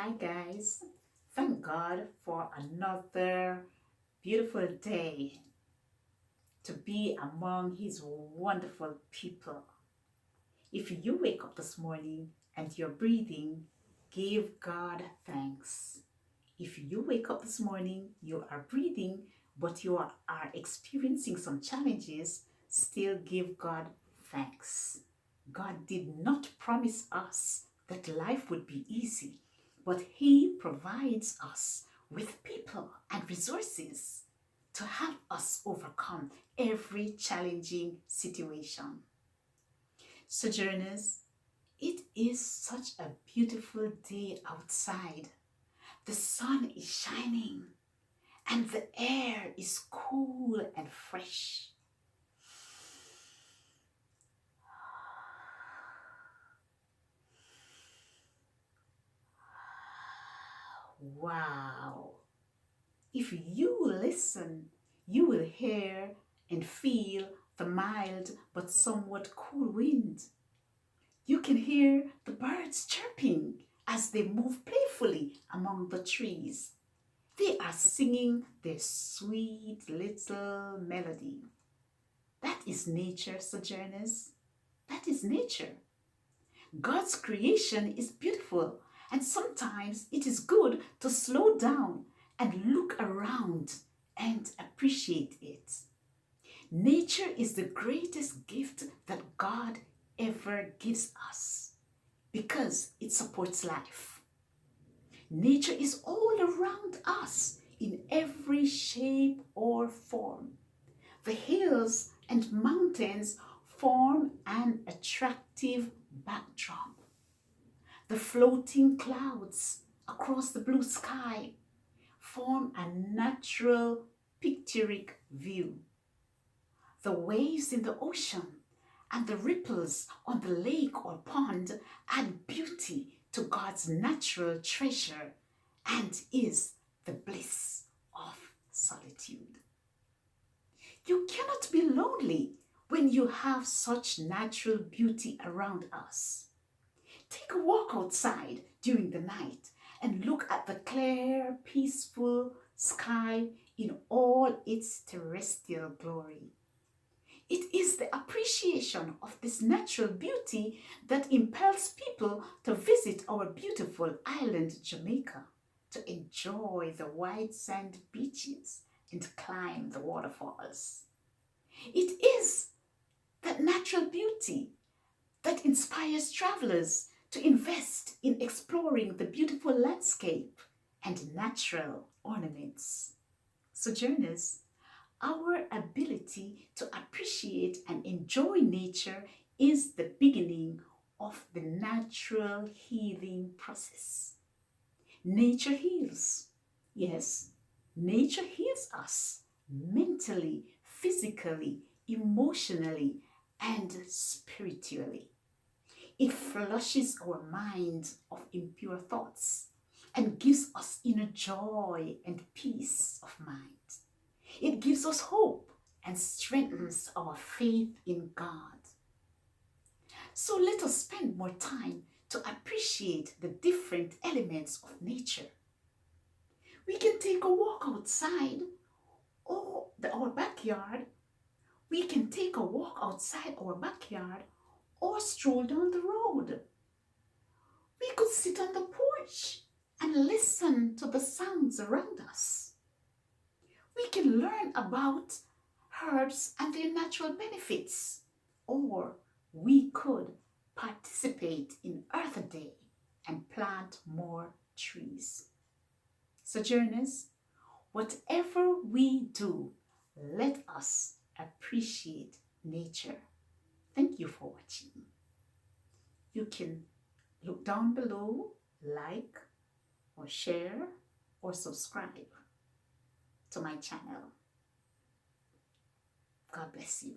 Hi guys, thank God for another beautiful day to be among His wonderful people. If you wake up this morning and you're breathing, give God thanks. If you wake up this morning, you are breathing, but you are experiencing some challenges, still give God thanks. God did not promise us that life would be easy, but He provides us with people and resources to help us overcome every challenging situation. Sojourners, it is such a beautiful day outside. The sun is shining and the air is cool and fresh. Wow! If you listen, you will hear and feel the mild but somewhat cool wind. You can hear the birds chirping as they move playfully among the trees. They are singing their sweet little melody. That is nature, sojourners. That is nature. God's creation is beautiful, and sometimes it is good to slow down and look around and appreciate it. Nature is the greatest gift that God ever gives us because it supports life. Nature is all around us in every shape or form. The hills and mountains form an attractive backdrop. The floating clouds across the blue sky form a natural pictorial view. The waves in the ocean and the ripples on the lake or pond add beauty to God's natural treasure and is the bliss of solitude. You cannot be lonely when you have such natural beauty around us. Take a walk outside during the night and look at the clear, peaceful sky in all its terrestrial glory. It is the appreciation of this natural beauty that impels people to visit our beautiful island, Jamaica, to enjoy the white sand beaches and climb the waterfalls. It is that natural beauty that inspires travelers to invest in exploring the beautiful landscape and natural ornaments. Sojourners, our ability to appreciate and enjoy nature is the beginning of the natural healing process. Nature heals. Yes, nature heals us mentally, physically, emotionally, and spiritually. It flushes our minds of impure thoughts and gives us inner joy and peace of mind. It gives us hope and strengthens our faith in God. So let us spend more time to appreciate the different elements of nature. We can take a walk outside or our backyard. We can take a walk outside our backyard or stroll down the road. We could sit on the porch and listen to the sounds around us. We can learn about herbs and their natural benefits, or we could participate in Earth Day and plant more trees. Sojourners, whatever we do, let us appreciate nature. Thank you for watching. You can look down below, like or share or subscribe to my channel. God bless you.